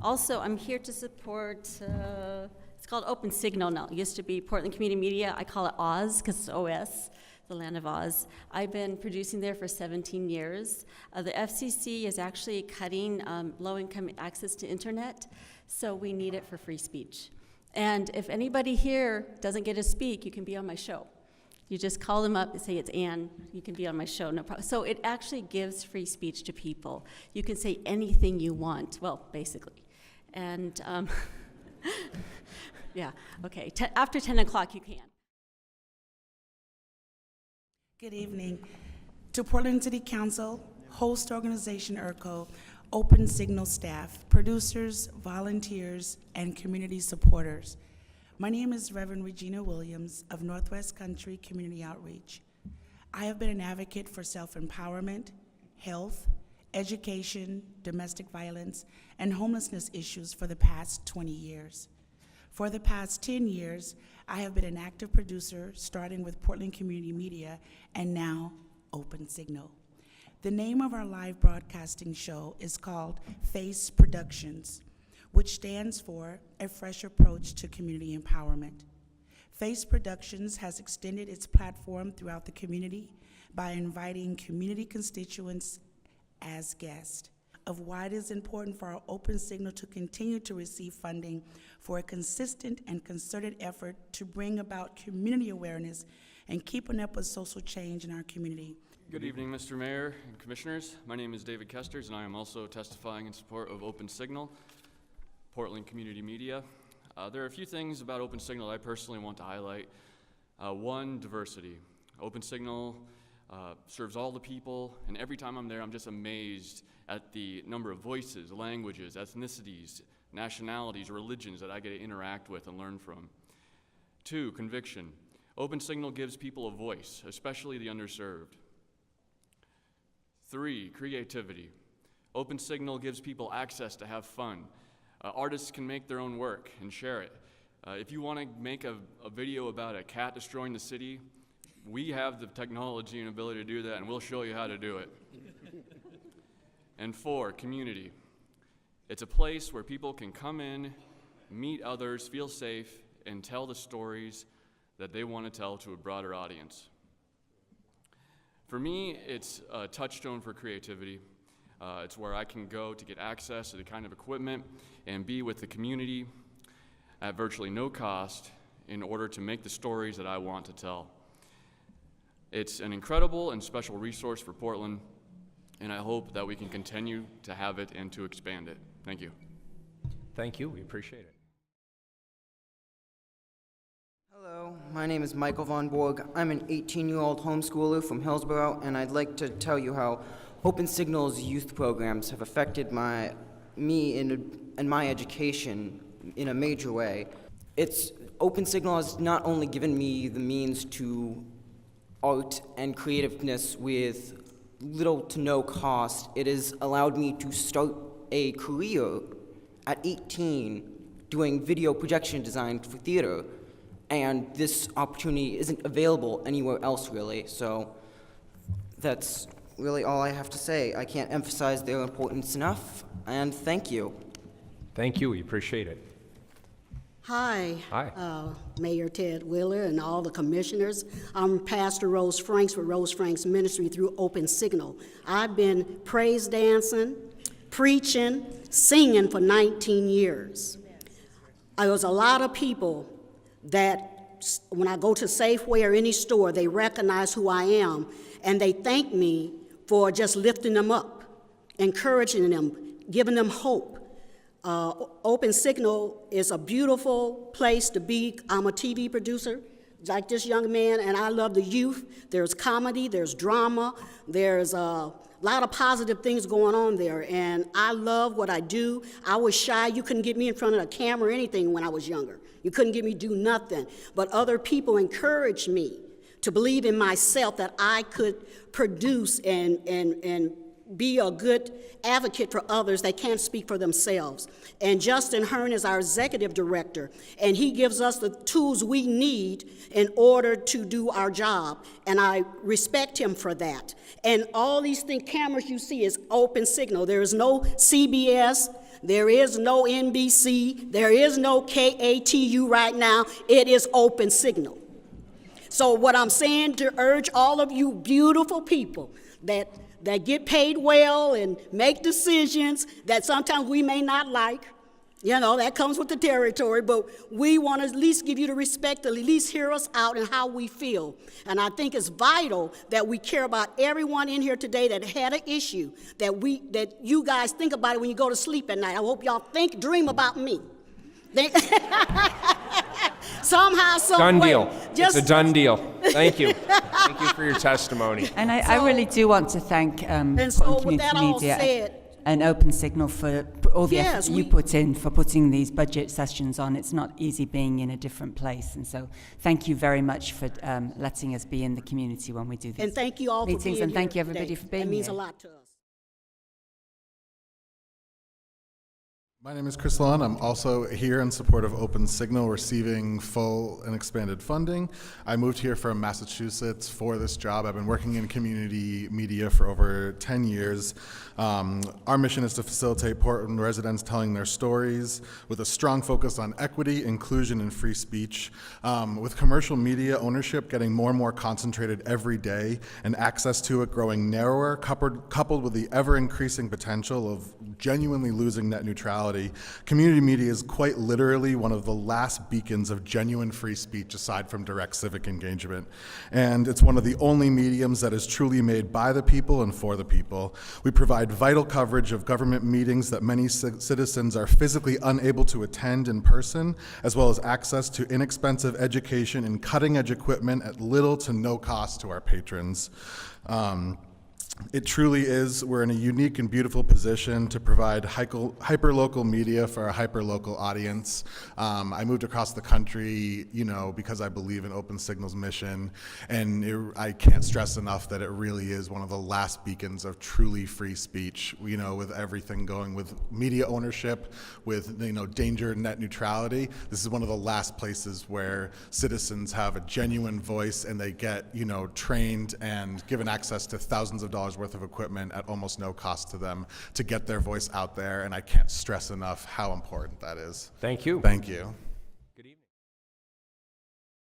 Also, I'm here to support, it's called Open Signal now. It used to be Portland Community Media. I call it Oz because it's OS, the land of Oz. I've been producing there for 17 years. The FCC is actually cutting low-income access to internet, so we need it for free speech. And if anybody here doesn't get to speak, you can be on my show. You just call them up and say, it's Ann, you can be on my show, no problem. So it actually gives free speech to people. You can say anything you want, well, basically. And yeah, okay, after 10 o'clock you can. Good evening. To Portland City Council, host organization IRCO, Open Signal staff, producers, volunteers, and community supporters. My name is Reverend Regina Williams of Northwest Country Community Outreach. I have been an advocate for self-empowerment, health, education, domestic violence, and homelessness issues for the past 20 years. For the past 10 years, I have been an active producer, starting with Portland Community Media and now Open Signal. The name of our live broadcasting show is called Face Productions, which stands for A Fresh Approach to Community Empowerment. Face Productions has extended its platform throughout the community by inviting community constituents as guests, of why it is important for our Open Signal to continue to receive funding for a consistent and concerted effort to bring about community awareness and keeping up with social change in our community. Good evening, Mr. Mayor and Commissioners. My name is David Kesters, and I am also testifying in support of Open Signal, Portland Community Media. There are a few things about Open Signal I personally want to highlight. One, diversity. Open Signal serves all the people, and every time I'm there, I'm just amazed at the number of voices, languages, ethnicities, nationalities, religions that I get to interact with and learn from. Two, conviction. Open Signal gives people a voice, especially the underserved. Three, creativity. Open Signal gives people access to have fun. Artists can make their own work and share it. If you want to make a video about a cat destroying the city, we have the technology and ability to do that, and we'll show you how to do it. And four, community. It's a place where people can come in, meet others, feel safe, and tell the stories that they want to tell to a broader audience. For me, it's a touchstone for creativity. It's where I can go to get access to the kind of equipment and be with the community at virtually no cost in order to make the stories that I want to tell. It's an incredible and special resource for Portland, and I hope that we can continue to have it and to expand it. Thank you. Thank you. We appreciate it. Hello, my name is Michael Von Borg. I'm an 18-year-old homeschooler from Hillsborough, and I'd like to tell you how Open Signal's youth programs have affected me and my education in a major way. Open Signal has not only given me the means to art and creativeness with little to no cost, it has allowed me to start a career at 18 doing video projection design for theater, and this opportunity isn't available anywhere else really, so that's really all I have to say. I can't emphasize their importance enough, and thank you. Thank you. We appreciate it. Hi. Hi. Mayor Ted Wheeler and all the commissioners. I'm Pastor Rose Franks with Rose Franks Ministry through Open Signal. I've been praise dancing, preaching, singing for 19 years. There was a lot of people that when I go to Safeway or any store, they recognize who I am, and they thank me for just lifting them up, encouraging them, giving them hope. Open Signal is a beautiful place to be. I'm a TV producer, like this young man, and I love the youth. There's comedy, there's drama, there's a lot of positive things going on there, and I love what I do. I was shy. You couldn't get me in front of a camera or anything when I was younger. You couldn't get me to do nothing. But other people encouraged me to believe in myself that I could produce and be a good advocate for others that can't speak for themselves. And Justin Hearn is our executive director, and he gives us the tools we need in order to do our job, and I respect him for that. And all these cameras you see is Open Signal. There is no CBS, there is no NBC, there is no KATU right now. It is Open Signal. So what I'm saying to urge all of you beautiful people that get paid well and make decisions that sometimes we may not like, you know, that comes with the territory, but we want to at least give you the respect to at least hear us out and how we feel. And I think it's vital that we care about everyone in here today that had an issue, that you guys think about it when you go to sleep at night. I hope y'all dream about me. Somehow, some Done way. deal. It's a done deal. Thank you. Thank you for your testimony. And I really do want to thank And so Portland with that Community all Media said, and Open Signal for all the Yes, effort you we- put in for putting these budget sessions on. It's not easy being in a different place. And so thank you very much for letting us be in the community when we do these and thank you all for being meetings. here And thank you, everybody, today. for being That means here. a lot to us. My name is Chris Lawn. I'm also here in support of Open Signal receiving full and expanded funding. I moved here from Massachusetts for this job. I've been working in community media for over 10 years. Our mission is to facilitate Portland residents telling their stories with a strong focus on equity, inclusion, and free speech. With commercial media ownership getting more and more concentrated every day and access to it growing narrower, coupled with the ever-increasing potential of genuinely losing net neutrality, community media is quite literally one of the last beacons of genuine free speech aside from direct civic engagement. And it's one of the only mediums that is truly made by the people and for the people. We provide vital coverage of government meetings that many citizens are physically unable to attend in person, as well as access to inexpensive education and cutting-edge equipment at little to no cost to our patrons. It truly is, we're in a unique and beautiful position to provide hyper-local media for a hyper-local audience. I moved across the country, you know, because I believe in Open Signal's mission, and I can't stress enough that it really is one of the last beacons of truly free speech, you know, with everything going with media ownership, with, you know, danger and net neutrality. This is one of the last places where citizens have a genuine voice and they get, you know, trained and given access to thousands of dollars worth of equipment at almost no cost to them to get their voice out there, and I can't stress enough how important that is. Thank you. Thank you.